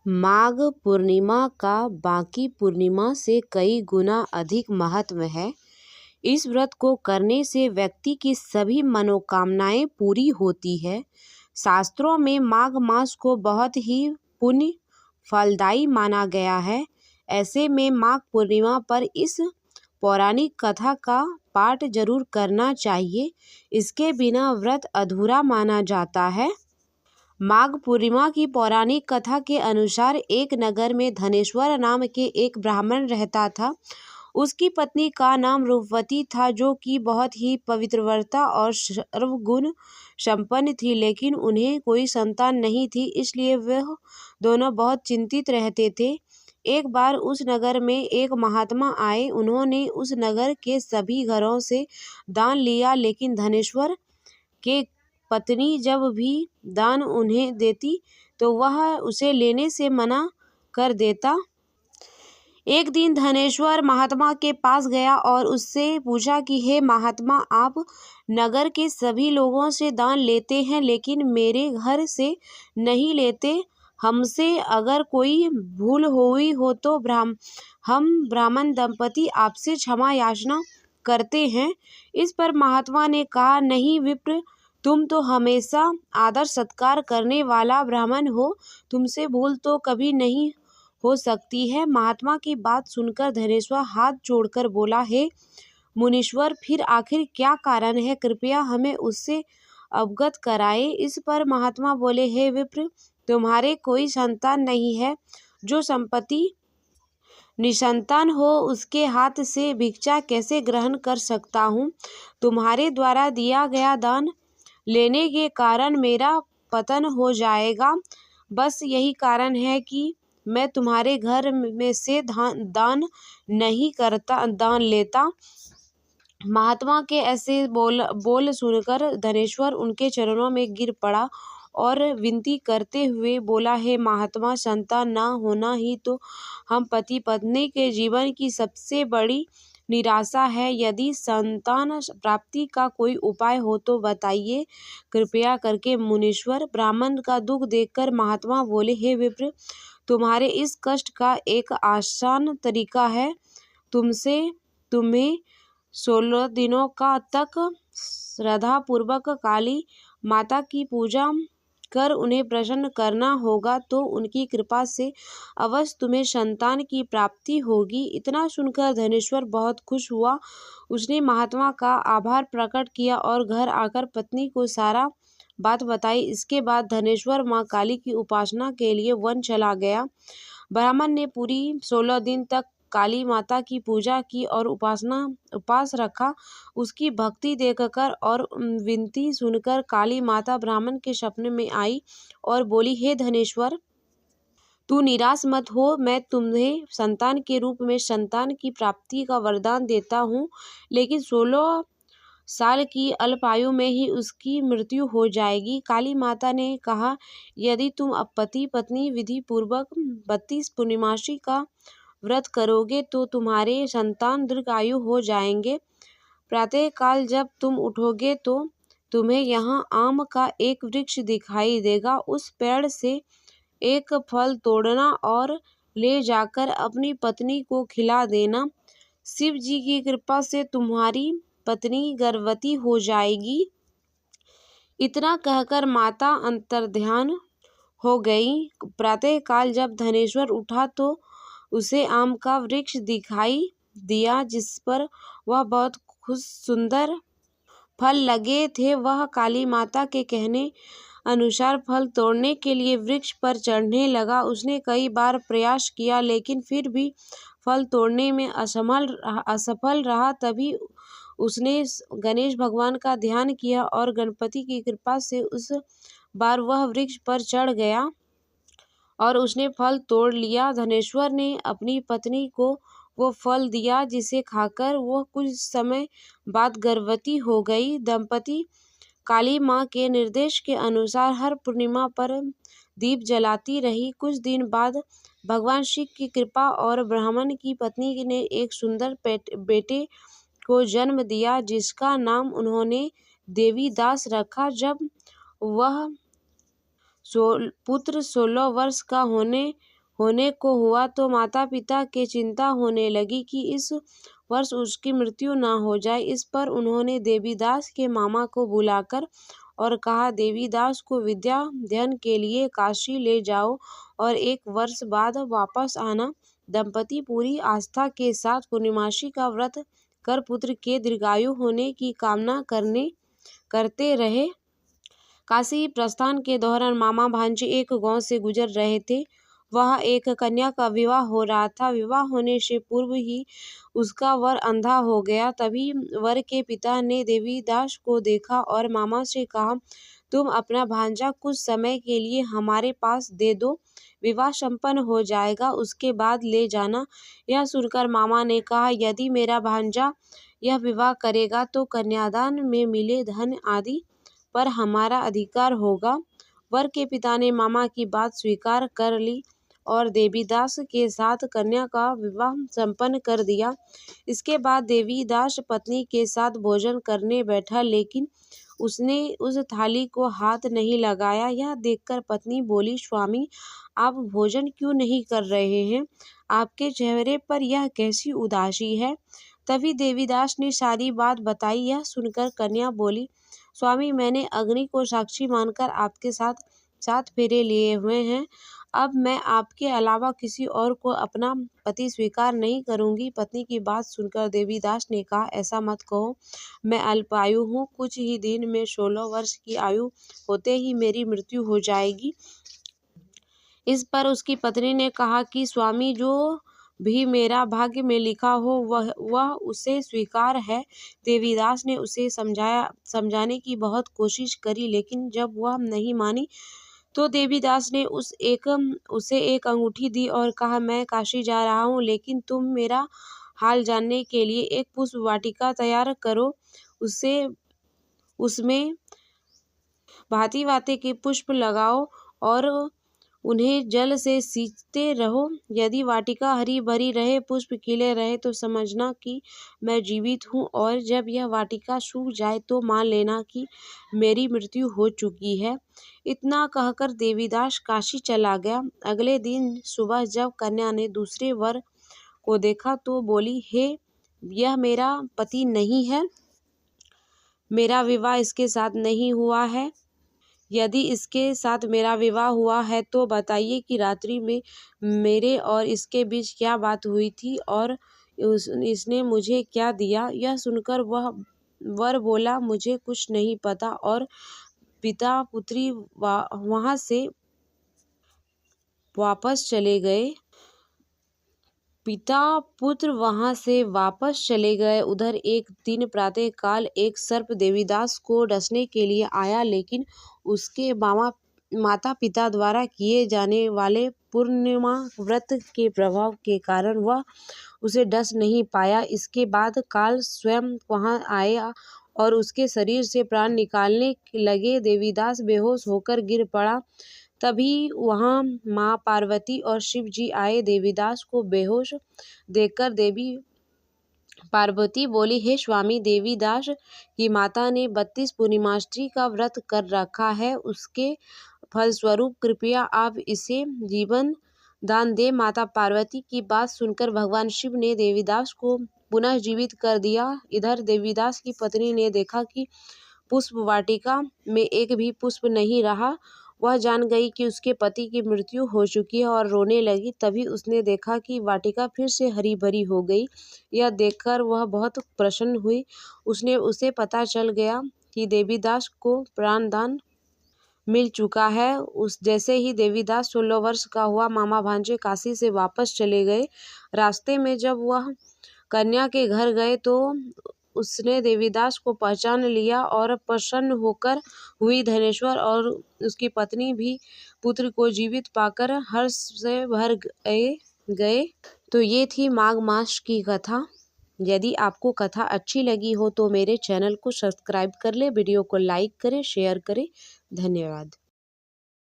माघ पूर्णिमा का बाकी पूर्णिमा से कई गुना अधिक महत्व है। इस व्रत को करने से व्यक्ति की सभी मनोकामनाएं पूरी होती है। शास्त्रों में माघ मास को बहुत ही पुण्य फलदायी माना गया है। ऐसे में माघ पूर्णिमा पर इस पौराणिक कथा का पाठ जरूर करना चाहिए। इसके बिना व्रत अधूरा माना जाता है। माघ पूर्णिमा की पौराणिक कथा के अनुसार एक नगर में धनेश्वर नाम के एक ब्राह्मण रहता था। उसकी पत्नी का नाम रूपवती था, जो कि बहुत ही पवित्रव्रता और सर्वगुण संपन्न थी, लेकिन उन्हें कोई संतान नहीं थी, इसलिए वह दोनों बहुत चिंतित रहते थे। एक बार उस नगर में एक महात्मा आए। उन्होंने उस नगर के सभी घरों से दान लिया, लेकिन धनेश्वर के पत्नी जब भी दान उन्हें देती तो वह उसे लेने से मना कर देता। एक दिन धनेश्वर महात्मा के पास गया और उससे पूछा कि हे महात्मा, आप नगर के सभी लोगों से दान लेते हैं, लेकिन मेरे घर से नहीं लेते। हमसे अगर कोई भूल हुई हो तो हम ब्राह्मण दंपति आपसे क्षमा याचना करते हैं। इस पर महात्मा ने कहा, नहीं विप्र, तुम तो हमेशा आदर सत्कार करने वाला ब्राह्मण हो, तुमसे भूल तो कभी नहीं हो सकती है। महात्मा की बात सुनकर धनेश्वर हाथ जोड़कर बोला, हे मुनीश्वर, फिर आखिर क्या कारण है, कृपया हमें उससे अवगत कराए। इस पर महात्मा बोले, हे विप्र, तुम्हारे कोई संतान नहीं है। जो संपत्ति निसंतान हो उसके हाथ से भिक्षा कैसे ग्रहण कर सकता हूँ। तुम्हारे द्वारा दिया गया दान लेने के कारण मेरा पतन हो जाएगा। बस यही कारण है कि मैं तुम्हारे घर में से दान लेता। महात्मा के ऐसे बोल सुनकर धनेश्वर उनके चरणों में गिर पड़ा और विनती करते हुए बोला, हे महात्मा, संतान ना होना ही तो हम पति पत्नी के जीवन की सबसे बड़ी निराशा है। यदि संतान प्राप्ति का कोई उपाय हो तो बताइए कृपया करके। मुनीश्वर ब्राह्मण का दुख देखकर महात्मा बोले, हे विप्र, तुम्हारे इस कष्ट का एक आसान तरीका है। तुम्हें 16 दिनों का तक श्रद्धा पूर्वक काली माता की पूजा कर उन्हें प्रसन्न करना होगा, तो उनकी कृपा से अवश्य तुम्हें संतान की प्राप्ति होगी। इतना सुनकर धनेश्वर बहुत खुश हुआ। उसने महात्मा का आभार प्रकट किया और घर आकर पत्नी को सारा बात बताई। इसके बाद धनेश्वर माँ काली की उपासना के लिए वन चला गया। ब्राह्मण ने पूरी 16 दिन तक काली माता की पूजा की और उपास रखा। उसकी भक्ति देखकर और विनती सुनकर काली माता ब्राह्मण के सपने में आई और बोली, हे धनेश्वर, तू निराश मत हो, मैं तुम्हें संतान के रूप में संतान की प्राप्ति का वरदान देता हूँ, लेकिन 16 साल की अल्पायु में ही उसकी मृत्यु हो जाएगी। काली माता ने कहा, यदि तुम अब पति पत्नी विधि पूर्वक 32 पूर्णिमासी का व्रत करोगे तो तुम्हारे संतान दीर्घायु हो जाएंगे। प्रातः काल जब तुम उठोगे तो तुम्हें यहाँ आम का एक वृक्ष दिखाई देगा। उस पेड़ से एक फल तोड़ना और ले जाकर अपनी पत्नी को खिला देना। शिव जी की कृपा से तुम्हारी पत्नी गर्भवती हो जाएगी। इतना कहकर माता अंतर्ध्यान हो गई। प्रातः काल जब धनेश्वर उठा तो उसे आम का वृक्ष दिखाई दिया, जिस पर वह बहुत सुंदर फल लगे थे। वह काली माता के कहने अनुसार फल तोड़ने के लिए वृक्ष पर चढ़ने लगा। उसने कई बार प्रयास किया, लेकिन फिर भी फल तोड़ने में असफल रहा। तभी उसने गणेश भगवान का ध्यान किया और गणपति की कृपा से उस बार वह वृक्ष पर चढ़ गया और उसने फल तोड़ लिया। धनेश्वर ने अपनी पत्नी को वो फल दिया, जिसे खाकर वह कुछ समय बाद गर्भवती हो गई। दंपति काली माँ के निर्देश के अनुसार हर पूर्णिमा पर दीप जलाती रही। कुछ दिन बाद भगवान शिव की कृपा और ब्राह्मण की पत्नी ने एक सुंदर बेटे को जन्म दिया, जिसका नाम उन्होंने देवीदास रखा। जब वह पुत्र 16 वर्ष का होने होने को हुआ तो माता पिता के चिंता होने लगी कि इस वर्ष उसकी मृत्यु न हो जाए। इस पर उन्होंने देवीदास के मामा को बुलाकर और कहा, देवीदास को विद्या अध्ययन के लिए काशी ले जाओ और 1 वर्ष बाद वापस आना। दंपति पूरी आस्था के साथ पूर्णिमासी का व्रत कर पुत्र के दीर्घायु होने की कामना करते रहे। काशी प्रस्थान के दौरान मामा भांजे एक गांव से गुजर रहे थे। वहाँ एक कन्या का विवाह हो रहा था। विवाह होने से पूर्व ही उसका वर अंधा हो गया। तभी वर के पिता ने देवीदास को देखा और मामा से कहा, तुम अपना भांजा कुछ समय के लिए हमारे पास दे दो, विवाह संपन्न हो जाएगा, उसके बाद ले जाना। यह सुनकर मामा ने कहा, यदि मेरा भांजा यह विवाह करेगा तो कन्यादान में मिले धन आदि पर हमारा अधिकार होगा। वर के पिता ने मामा की बात स्वीकार कर ली और देवीदास के साथ कन्या का विवाह संपन्न कर दिया। इसके बाद देवीदास पत्नी के साथ भोजन करने बैठा, लेकिन उसने उस थाली को हाथ नहीं लगाया। यह देखकर पत्नी बोली, स्वामी, आप भोजन क्यों नहीं कर रहे हैं? आपके चेहरे पर यह कैसी उदासी है? तभी देवीदास ने सारी बात बताई। यह सुनकर कन्या बोली, स्वामी, मैंने अग्नि को साक्षी मानकर आपके साथ 7 फेरे लिए हुए हैं। अब मैं आपके अलावा किसी और को अपना पति स्वीकार नहीं करूंगी। पत्नी की बात सुनकर देवीदास ने कहा, ऐसा मत कहो, मैं अल्पायु हूँ, कुछ ही दिन में 16 वर्ष की आयु होते ही मेरी मृत्यु हो जाएगी। इस पर उसकी पत्नी ने कहा कि स्वामी, जो भी मेरा भाग्य में लिखा हो वह उसे स्वीकार है। देवीदास ने उसे समझाने की बहुत कोशिश करी, लेकिन जब वह नहीं मानी तो देवीदास ने उसे एक अंगूठी दी और कहा, मैं काशी जा रहा हूँ, लेकिन तुम मेरा हाल जानने के लिए एक पुष्प वाटिका तैयार करो। उसमें भांति-भांति के पुष्प लगाओ और उन्हें जल से सींचते रहो। यदि वाटिका हरी भरी रहे, पुष्प खिले रहे तो समझना कि मैं जीवित हूँ, और जब यह वाटिका सूख जाए तो मान लेना कि मेरी मृत्यु हो चुकी है। इतना कहकर देवीदास काशी चला गया। अगले दिन सुबह जब कन्या ने दूसरे वर को देखा तो बोली, हे, यह मेरा पति नहीं है, मेरा विवाह इसके साथ नहीं हुआ है। यदि इसके साथ मेरा विवाह हुआ है तो बताइए कि रात्रि में मेरे और इसके बीच क्या बात हुई थी और इसने मुझे क्या दिया। यह सुनकर वह वर बोला, मुझे कुछ नहीं पता, और पिता पुत्री वहां से वापस चले गए। पिता पुत्र वहां से वापस चले गए। उधर एक दिन प्रातःकाल एक सर्प देवीदास को डसने के लिए आया, लेकिन उसके माता पिता द्वारा किए जाने वाले पूर्णिमा व्रत के प्रभाव के कारण वह उसे डस नहीं पाया। इसके बाद काल स्वयं वहां आया और उसके शरीर से प्राण निकालने लगे। देवीदास बेहोश होकर गिर पड़ा। तभी वहां माँ पार्वती और शिव जी आए। देवीदास को बेहोश देखकर देवी पार्वती बोली, हे स्वामी, देवीदास की माता ने 32 पूर्णिमासी का व्रत कर रखा है, उसके फलस्वरूप कृपया आप इसे जीवन दान दे। माता पार्वती की बात सुनकर भगवान शिव ने देवीदास को पुनः जीवित कर दिया। इधर देवीदास की पत्नी ने देखा कि पुष्प वाटिका में एक भी पुष्प नहीं रहा। वह जान गई कि उसके पति की मृत्यु हो चुकी है और रोने लगी। तभी उसने देखा कि वाटिका फिर से हरी भरी हो गई। यह देखकर वह बहुत प्रसन्न हुई। उसे पता चल गया कि देवीदास को प्राणदान मिल चुका है। जैसे ही देवीदास 16 वर्ष का हुआ, मामा भांजे काशी से वापस चले गए। रास्ते में जब वह कन्या के घर गए तो उसने देवीदास को पहचान लिया और प्रसन्न होकर हुई। धनेश्वर और उसकी पत्नी भी पुत्र को जीवित पाकर हर्ष से भर गए। तो ये थी माघ मास की कथा। यदि आपको कथा अच्छी लगी हो तो मेरे चैनल को सब्सक्राइब कर ले, वीडियो को लाइक करें, शेयर करें। धन्यवाद।